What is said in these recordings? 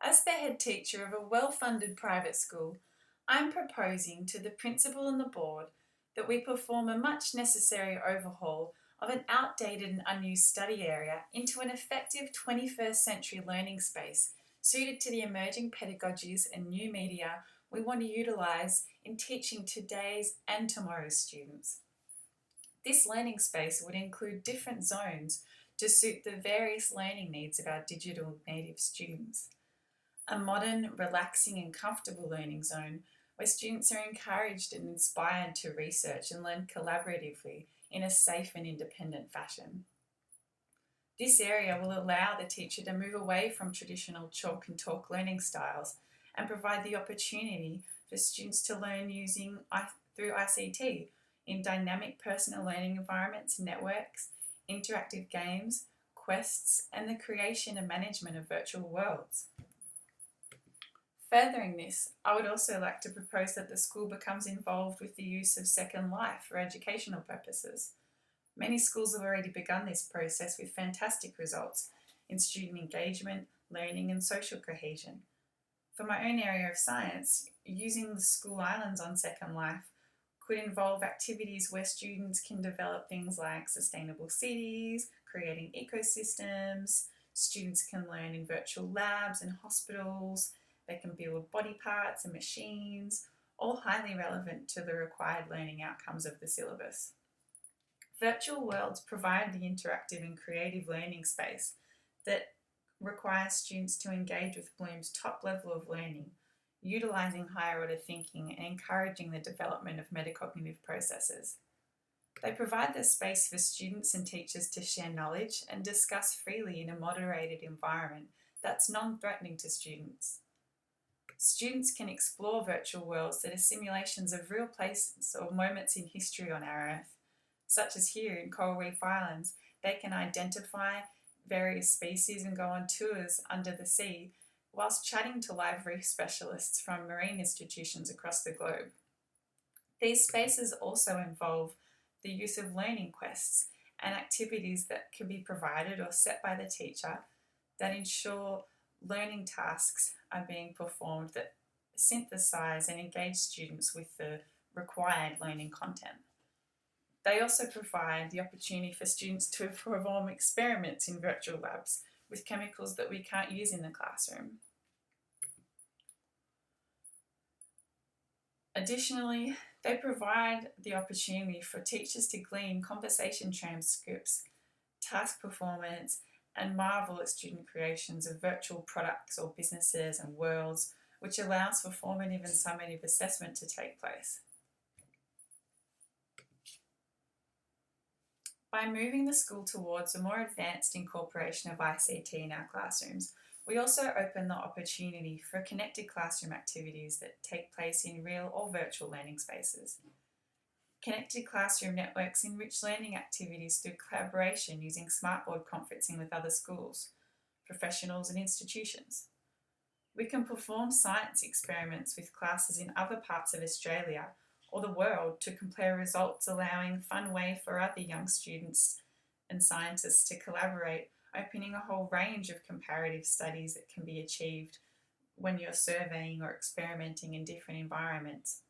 As the head teacher of a well-funded private school, I'm proposing to the principal and the board that we perform a much necessary overhaul of an outdated and unused study area into an effective 21st century learning space suited to the emerging pedagogies and new media we want to utilise in teaching today's and tomorrow's students. This learning space would include different zones to suit the various learning needs of our digital native students. A modern, relaxing and comfortable learning zone where students are encouraged and inspired to research and learn collaboratively in a safe and independent fashion. This area will allow the teacher to move away from traditional chalk and talk learning styles and provide the opportunity for students to learn through ICT in dynamic personal learning environments, networks, interactive games, quests, and the creation and management of virtual worlds. Furthering this, I would also like to propose that the school becomes involved with the use of Second Life for educational purposes. Many schools have already begun this process with fantastic results in student engagement, learning and social cohesion. For my own area of science, using the school islands on Second Life could involve activities where students can develop things like sustainable cities, creating ecosystems. Students can learn in virtual labs and hospitals. They can build body parts and machines, all highly relevant to the required learning outcomes of the syllabus. Virtual worlds provide the interactive and creative learning space that requires students to engage with Bloom's top level of learning, utilising higher order thinking and encouraging the development of metacognitive processes. They provide the space for students and teachers to share knowledge and discuss freely in a moderated environment that's non-threatening to students. Students can explore virtual worlds that are simulations of real places or moments in history on our Earth, such as here in Coral Reef Islands. They can identify various species and go on tours under the sea whilst chatting to live reef specialists from marine institutions across the globe. These spaces also involve the use of learning quests and activities that can be provided or set by the teacher that ensure learning tasks are being performed that synthesise and engage students with the required learning content. They also provide the opportunity for students to perform experiments in virtual labs with chemicals that we can't use in the classroom. Additionally, they provide the opportunity for teachers to glean conversation transcripts, task performance, and marvel at student creations of virtual products or businesses and worlds, which allows for formative and summative assessment to take place. By moving the school towards a more advanced incorporation of ICT in our classrooms, we also open the opportunity for connected classroom activities that take place in real or virtual learning spaces. Connected classroom networks enrich learning activities through collaboration using smartboard conferencing with other schools, professionals and institutions. We can perform science experiments with classes in other parts of Australia or the world to compare results, allowing a fun way for other young students and scientists to collaborate, opening a whole range of comparative studies that can be achieved when you're surveying or experimenting in different environments.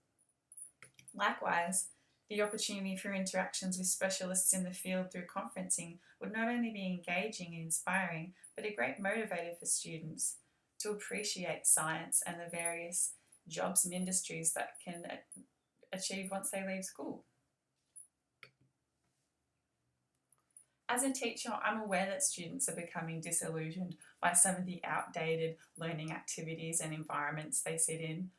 Likewise, the opportunity for interactions with specialists in the field through conferencing would not only be engaging and inspiring, but a great motivator for students to appreciate science and the various jobs and industries that can achieve once they leave school. As a teacher, I'm aware that students are becoming disillusioned by some of the outdated learning activities and environments they sit in.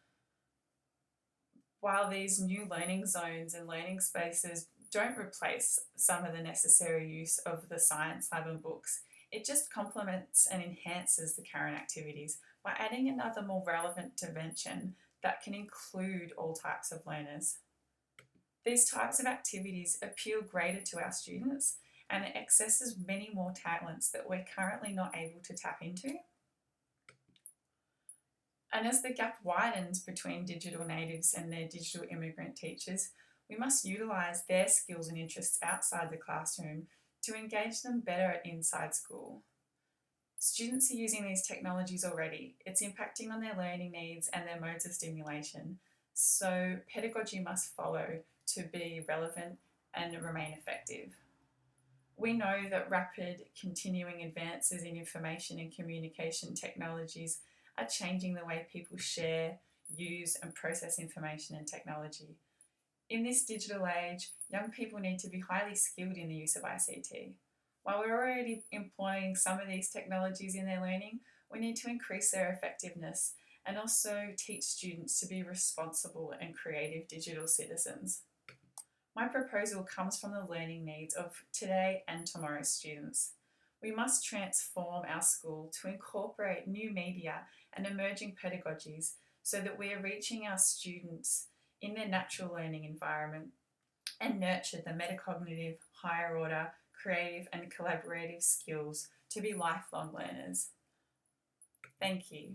While these new learning zones and learning spaces don't replace some of the necessary use of the science lab and books, it just complements and enhances the current activities by adding another more relevant dimension that can include all types of learners. These types of activities appeal greater to our students and it accesses many more talents that we're currently not able to tap into. And as the gap widens between digital natives and their digital immigrant teachers, we must utilise their skills and interests outside the classroom to engage them better at inside school. Students are using these technologies already. It's impacting on their learning needs and their modes of stimulation. So pedagogy must follow to be relevant and remain effective. We know that rapid continuing advances in information and communication technologies are changing the way people share, use and process information and technology. In this digital age, young people need to be highly skilled in the use of ICT. While we're already employing some of these technologies in their learning, we need to increase their effectiveness and also teach students to be responsible and creative digital citizens. My proposal comes from the learning needs of today and tomorrow's students. We must transform our school to incorporate new media and emerging pedagogies so that we are reaching our students in their natural learning environment and nurture the metacognitive, higher order, creative and collaborative skills to be lifelong learners. Thank you.